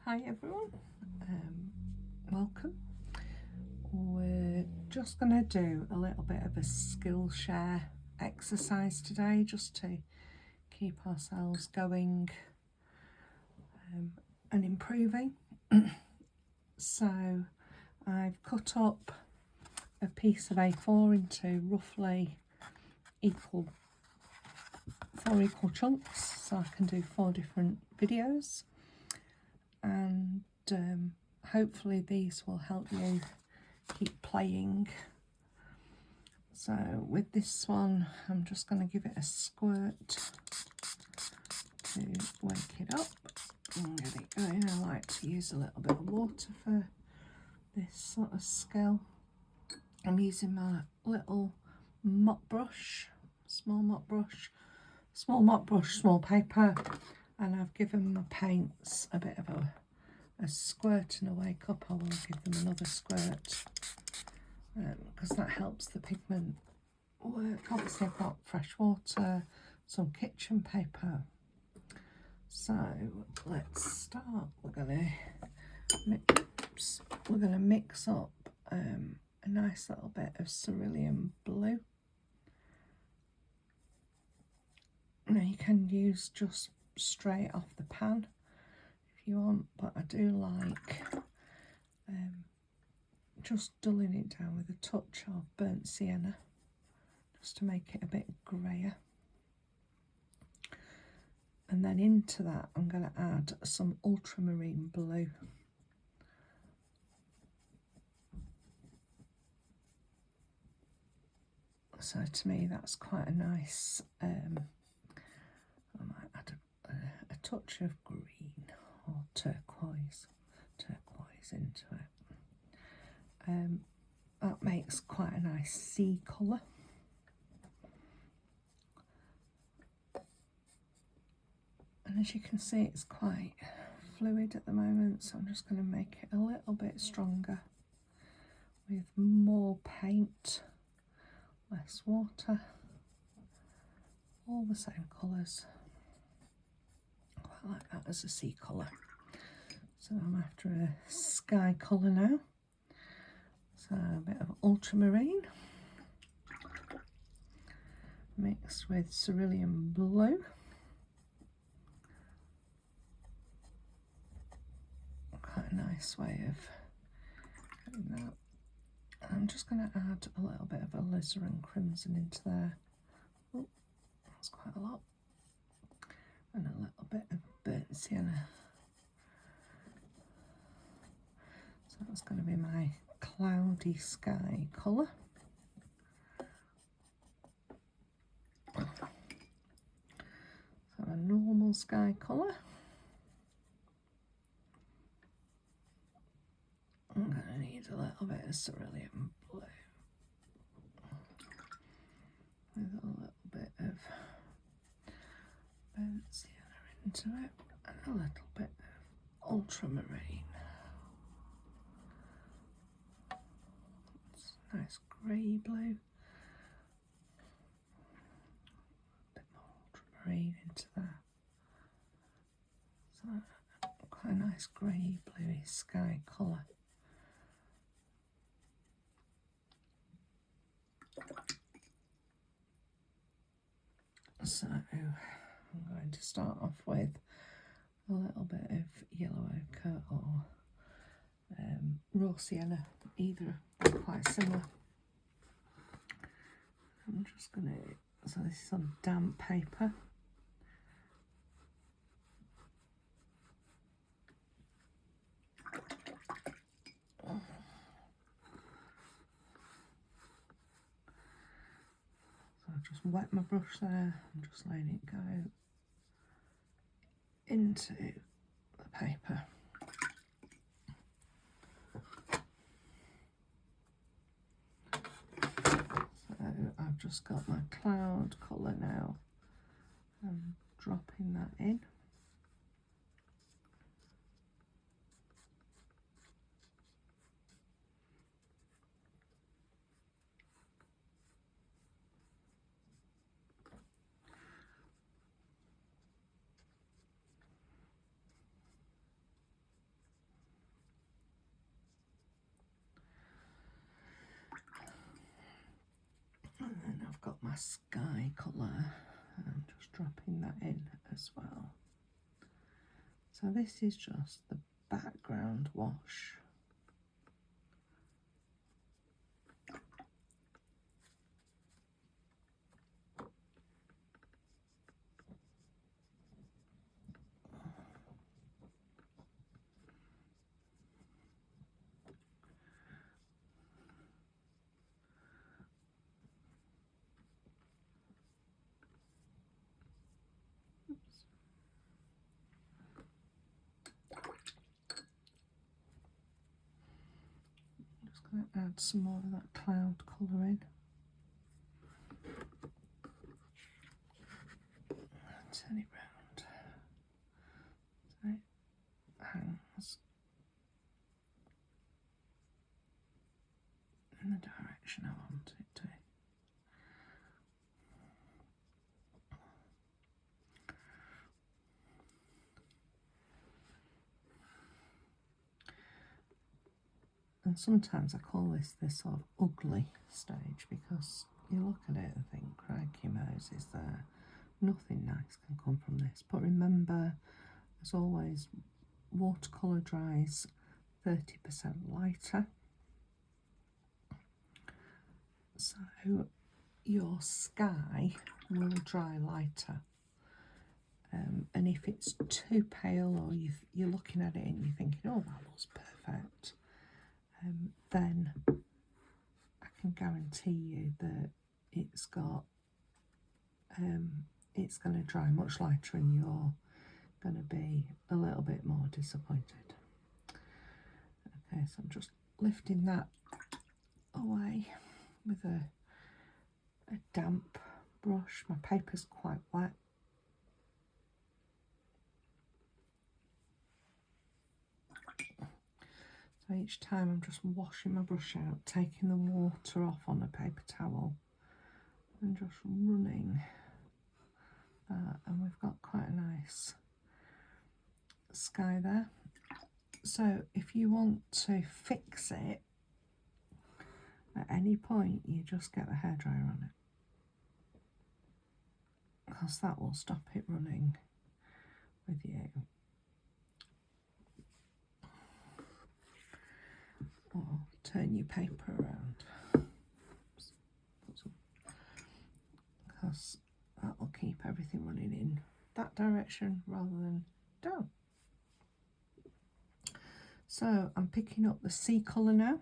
Hi everyone, welcome. We're just going to do a little bit of a Skillshare exercise today just to keep ourselves going and improving. So I've cut up a piece of A4 into roughly four equal chunks, so I can do 4 different videos, and hopefully these will help you keep playing. So with this one, I'm just going to give it a squirt to wake it up and get it going. I like to use a little bit of water for this sort of skill. I'm using my little mop brush, small mop brush, small paper, and I've given my paints a bit of a squirt and a wake up. I will give them another squirt because that helps the pigment work. Obviously I've got fresh water, some kitchen paper. So let's start. We're going to mix up a nice little bit of cerulean blue. Now you can use just straight off the pan if you want, but I do like just dulling it down with a touch of burnt sienna just to make it a bit grayer. And then into that I'm going to add some ultramarine blue. So to me that's quite a nice, I might add a touch of green or turquoise into it. That makes quite a nice sea colour. And as you can see, it's quite fluid at the moment, so I'm just going to make it a little bit stronger with more paint, less water, all the same colours. I quite like that as a sea colour. So I'm after a sky colour now. So a bit of ultramarine mixed with cerulean blue. Quite a nice way of doing that. I'm just going to add a little bit of alizarin crimson into there. Oh, that's quite a lot. And a little bit of burnt sienna. So that's going to be my cloudy sky colour. So a normal sky colour. I'm going to need a little bit of cerulean blue with a little bit of burnt sienna into it and a little bit of ultramarine. It's a nice grey blue. A bit more ultramarine into that. So quite a nice grey bluey sky colour. So I'm going to start off with a little bit of yellow ochre or raw sienna, either are quite similar. I'm just going to, so this is on damp paper. So I've just wet my brush there and just letting it go into the paper. So I've just got my cloud colour now. I'm dropping that in. sky colour. I'm just dropping that in as well. So this is just the background wash. Just going to add some more of that cloud colour in. Turn it round so it hangs in the direction I want it to. And sometimes I call this the sort of ugly stage, because you look at it and think, crikey Moses, there, nothing nice can come from this. But remember, as always, watercolour dries 30% lighter. So your sky will dry lighter. And if it's too pale, or you're looking at it and you're thinking, oh, that looks perfect, then I can guarantee you that it's got it's going to dry much lighter, and you're going to be a little bit more disappointed. Okay, so I'm just lifting that away with a damp brush. My paper's quite wet. So each time I'm just washing my brush out, taking the water off on a paper towel and just running that, and we've got quite a nice sky there. So if you want to fix it at any point, you just get the hairdryer on it, because that will stop it running with you. Or turn your paper around, because that will keep everything running in that direction rather than down. So I'm picking up the sea colour now,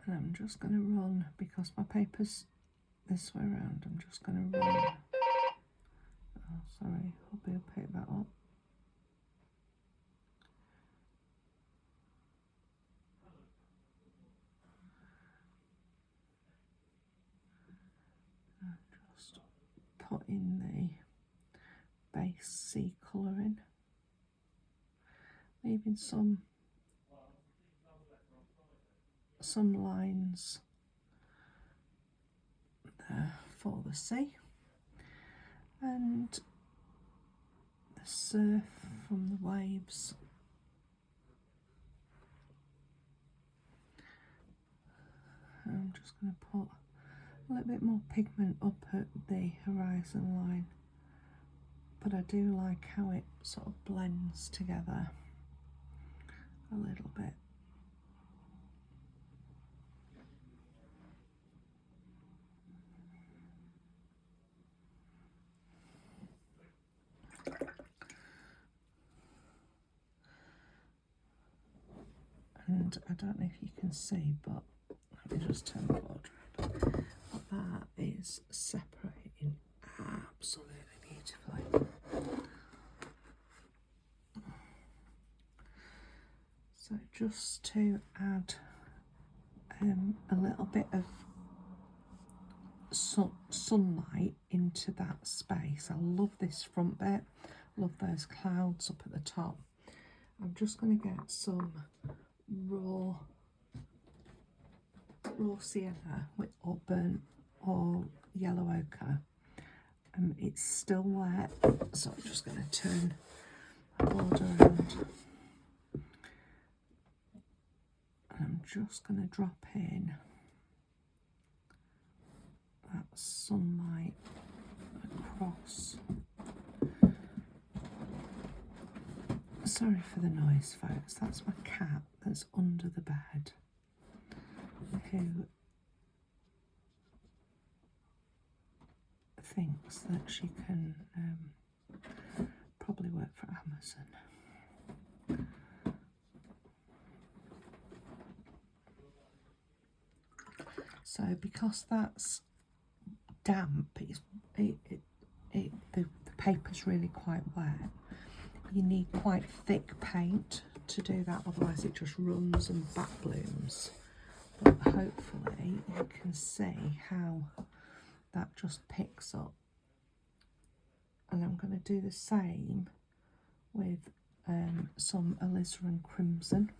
and I'm just going to run, because my paper's this way around, I'm just going to run. Oh, sorry, I'll be able to pick that up. Just put in the base sea colour in, leaving some lines there for the sea, and the surf from the waves. I'm just going to put a little bit more pigment up at the horizon line, but I do like how it sort of blends together a little bit. And I don't know if you can see, but let me just turn the border up. But that is separating absolutely beautifully. So just to add a little bit of sunlight into that space. I love this front bit, love those clouds up at the top. I'm just going to get some raw sienna or burnt or yellow ochre. It's still wet, so I'm just going to turn the border around, and I'm just going to drop in that sunlight across. Sorry for the noise, folks. That's my cat that's under the bed, who thinks that she can probably work for Amazon. So because that's damp, the paper's really quite wet. You need quite thick paint to do that, otherwise it just runs and back blooms. But hopefully you can see how that just picks up. And I'm going to do the same with some alizarin crimson.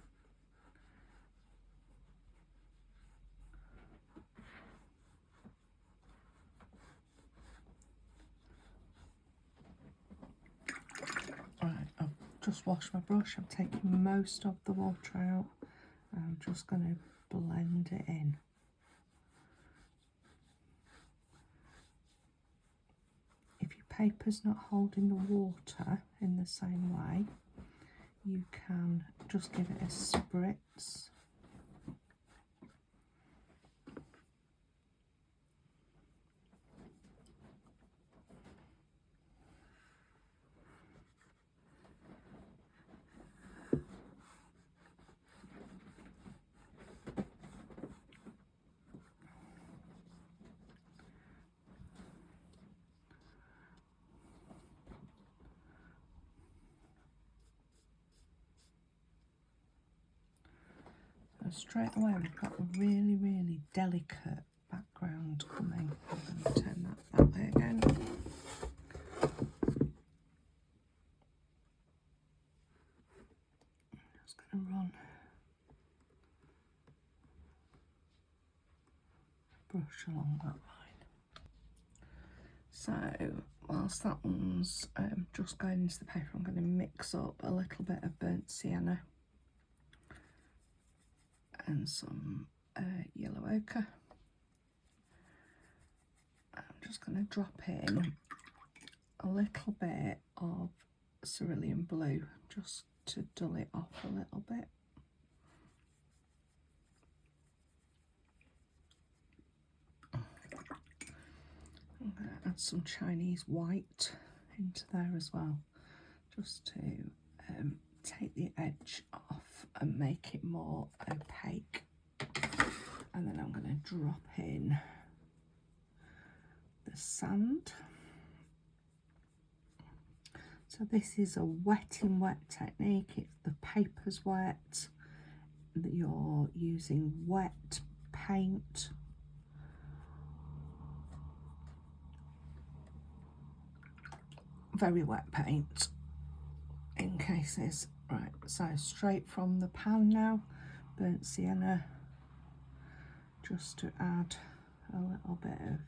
Right, I've just washed my brush. I'm taking most of the water out. I'm just going to blend it in. If your paper's not holding the water in the same way, you can just give it a spritz. Straight away we've got a really, really delicate background coming. I'm going to turn that way again. I'm just going to run a brush along that line. So whilst that one's just going into the paper, I'm going to mix up a little bit of burnt sienna and some yellow ochre. I'm just going to drop in a little bit of cerulean blue just to dull it off a little bit. I'm going to add some Chinese white into there as well, just to take the edge off and make it more opaque. And then I'm going to drop in the sand. So this is a wet in wet technique. If the paper's wet, that you're using wet paint. Very wet paint in cases. Right, so straight from the pan now, burnt sienna, just to add a little bit of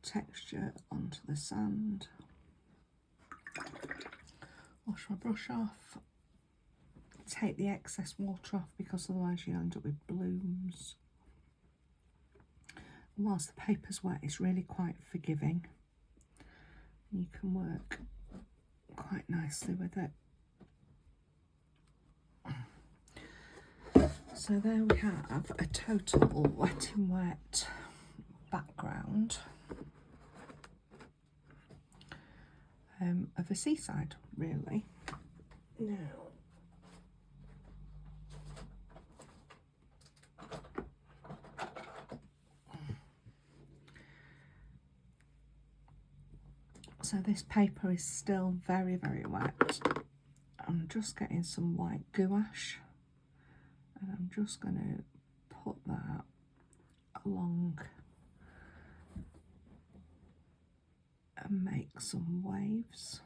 texture onto the sand. Wash my brush off, take the excess water off because otherwise you end up with blooms. And whilst the paper's wet, it's really quite forgiving. You can work quite nicely with it. So there we have a total wet in wet background of a seaside, really. Now, so this paper is still very, very wet. I'm just getting some white gouache and I'm just going to put that along and make some waves.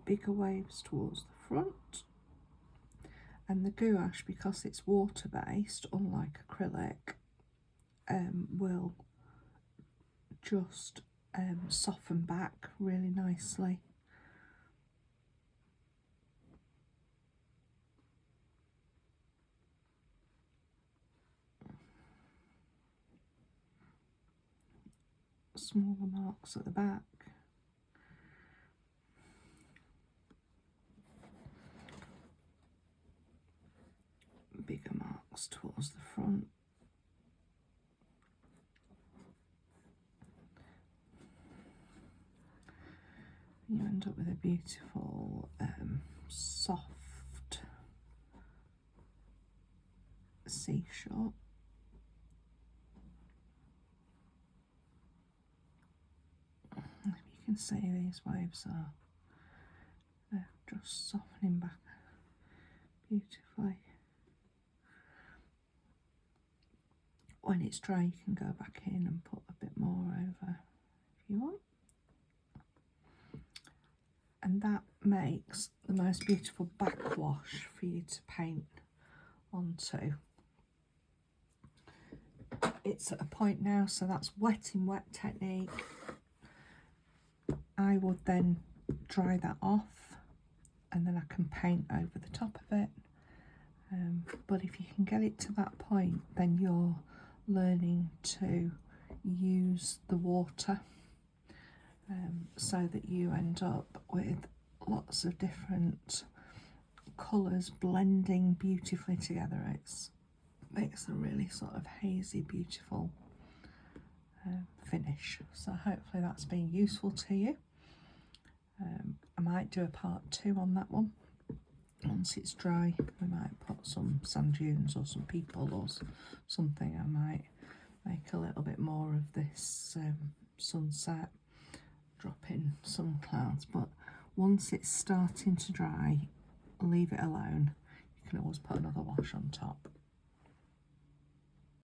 Bigger waves towards the front. And the gouache, because it's water based, unlike acrylic, will just soften back really nicely. smaller marks at the back. Bigger marks towards the front. You end up with a beautiful soft seashore. If you can see, these waves are just softening back beautifully. When it's dry, you can go back in and put a bit more over if you want. And that makes the most beautiful backwash for you to paint onto. It's at a point now, so that's wet in wet technique. I would then dry that off and then I can paint over the top of it. But if you can get it to that point, then you're learning to use the water so that you end up with lots of different colours blending beautifully together. It makes a really sort of hazy, beautiful finish. So hopefully that's been useful to you. I might do a part 2 on that one. Once it's dry, we might put some sand dunes or some people or something. I might make a little bit more of this sunset, drop in some clouds, but once it's starting to dry, leave it alone. You can always put another wash on top.